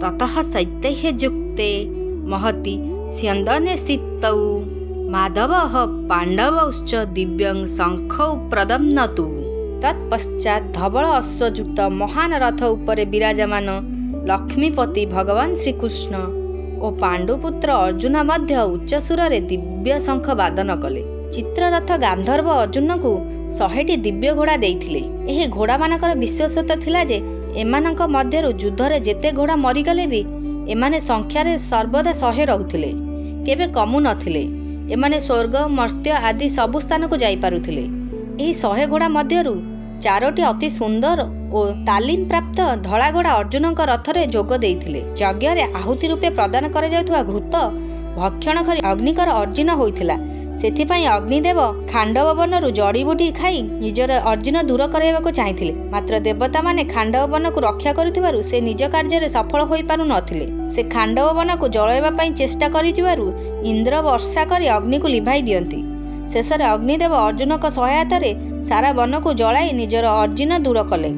ततः शैत्यैः युक्ते महति स्यन्दने स्थितौ माधवः पाण्डवश्च दिव्यं शङ्खौ प्रदम्नतु। तत्पश्चात् धवल अश्वयुक्त महान रथ उपरे विराजमान लक्ष्मीपति भगवान श्रीकृष्ण और पांडुपुत्र अर्जुन मध्य उच्चस्वर दिव्य शंख वादन कले। चित्ररथ गांधर्व अर्जुन को 100टी दिव्य घोड़ा देइथिले। एही घोड़ा मानकर विश्वास थिला जे एमानक मध्यरु युद्धरे जेते घोड़ा मरीगले भी एमाने संख्यारे सर्वदा 100 रहुथिले, केबे कमु नथिले। एमाने स्वर्ग मर्त्य आदि सबु स्थान को जाई पारुथिले। एही 100 घोड़ा मध्यरु 4टी अति सुंदर और तालीम प्राप्त धड़ा घोड़ा अर्जुन रथरे जोग देइथिले। यज्ञ आहुति रूपे प्रदान करा जाउथुवा घृत भक्षण करी अग्निकर अर्जुन होइथिला। सेथिपई अग्निदेव खांडव वनरु जड़ीबुटी खाई निजर अर्जुन दूर कराइबाकु चाहिथिले। मात्र देवता माने खांडव वन को रक्षा करुथिबारु से निज कार्य सफल होई पारु नथिले। से खांडव वन को जळाइबा पई चेष्टा करिथिबारु इंद्र वर्षा करी अग्नि को लिभाई दियंती। शेषरे अग्निदेव अर्जुन को सहायता रे सारा वन को जलाई निजर अर्जुन दूर कले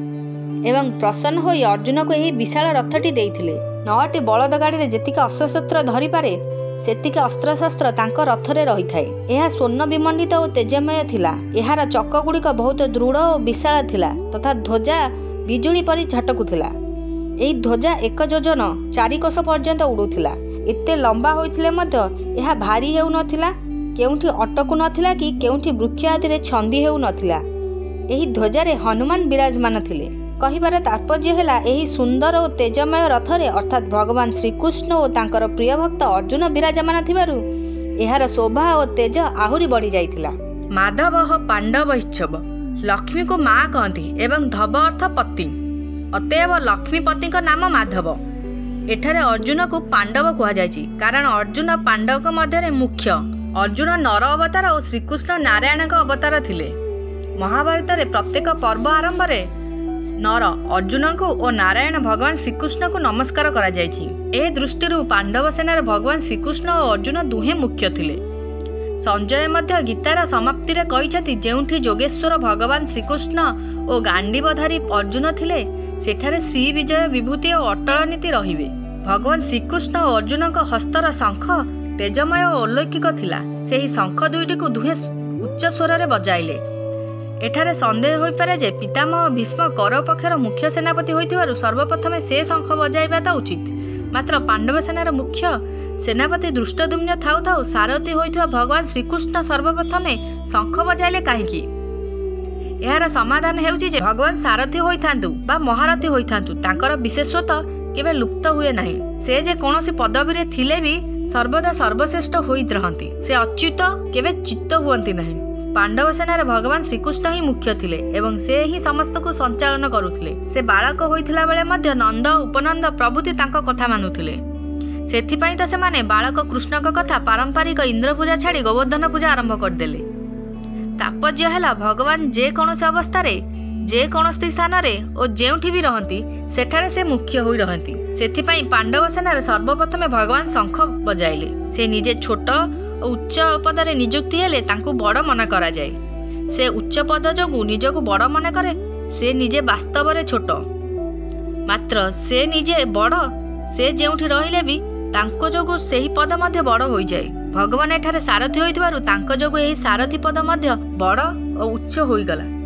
एवं प्रसन्न होई अर्जुन को यही विशाल रथटी देइथिले। 9टी बलद गाड़ी रे जेतिका अस्त्रशस्त्र धरि पारे सेतिका अस्त्रशस्त्र तांको रथरे रही थाए। यह स्वर्ण विमंडित और तेजमय थिला। एहार चक गुड़िक बहुत दृढ़ और विशाल थिला तथा ध्वजा बिजुली परि झटकुथिला। एही ध्वजा 1 योजन 4 कोश पर्यंत उड़ुथिला। एते लंबा होइथिले मध्य एहा भारी हेउ नथिला, केउठी अटकु नथिला कि केउठी वृक्ष आदि रे छंदी हेउ नथिला। एही ध्वजारे हनुमान विराजमान थिले। कहिबार तात्पर्य है यही सुंदर और तेजमय रथरे अर्थात भगवान श्रीकृष्ण और तांकर प्रिय भक्त अर्जुन विराजमान थिबारु एहार शोभा और तेज आहुरी बढ़ी जाइथिला। माधव पांडवश्चव लक्ष्मी को माँ कहती एवं धव अर्थ पति, अतएव लक्ष्मीपति नाम माधव। एठारे अर्जुन को पांडव कह जायछि कारण अर्जुन पांडव मध्य मुख्य। अर्जुन नर अवतार और श्रीकृष्ण नारायण अवतार थिले। महाभारत रे प्रत्येक पर्व आरंभ रे नर अर्जुन को और नारायण भगवान श्रीकृष्ण को नमस्कार करा जायछि। ए दृष्टि पांडव सेनार भगवान श्रीकृष्ण और अर्जुन दुहे मुख्य थिले। संजय मध्य गीतार समाप्ति रे कहिछथि जेउठी जोगेश्वर भगवान श्रीकृष्ण और गांडीवधारी अर्जुन थिले सेठारे श्री विजय विभूति और अटल नीति रहिबे। भगवान श्रीकृष्ण और अर्जुन को हस्तर शंख तेजमय और अलौकिक थिला। सेही शंख दुईटी को दुहे उच्च स्वर रे बजाइले। एठारे संदेह होई पारे जे पितामह भीष्म कौरव पक्षर मुख्य सेनापति होइथिबारु सर्वप्रथमे से शंख बजाइबा त उचित। मात्र पांडव सेनार मुख्य सेनापति दृष्टद्युम्न थाउ थाउ सारथी होइथिबा भगवान श्रीकृष्ण सर्वप्रथमे शंख बजाइले काहेकि? एहार समाधान हेउछि जे भगवान सारथी होइथांतु बा महारथी होइथांतु तांकर विशेषत्व केबे लुप्त हुए नाही। से जे कोनोसी पदवी रे थिले भी सर्वदा सर्वश्रेष्ठ होइत रहंती। से अच्युत केबे चित्त हुअंती नाही। पांडव सेनार भगवान श्रीकृष्ण ही मुख्य थिले एवं से ही समस्त को संचालन करुथिले। से बालक होइथिला बेले मध्य नंद उपनंद प्रभृति तांको कथा मानुथिले। सेथिपई त सेमाने बालक कृष्ण को कथा पारंपरिक इंद्र पूजा छाड़ी गोवर्धन पूजा आरंभ करदेले। तात्पर्य है भगवान जे कौनसी अवस्था रे जे कौनसी स्थान रे और जेउठी भी रहंती सेठारे से मुख्य होई रहंती। सेथिपई पांडव सेनार सर्वप्रथमे भगवान शंख बजाइले। से निजे छोट उच्च पदरे नियुक्ति हेले तांकु बड़ मन करा जाए। से उच्च पद जोगु निजकु बड़ मन करे। से निजे वास्तव रे छोट मात्र से निजे बड़। से जेउठी रहिले भी तांको जोगु सेही पद मध्य बड़ होई जाए। भगवान एठारे सारथी होइथिबारु तांको जोगु एही सारथी पद मध्य बड़ और उच्च होई गला।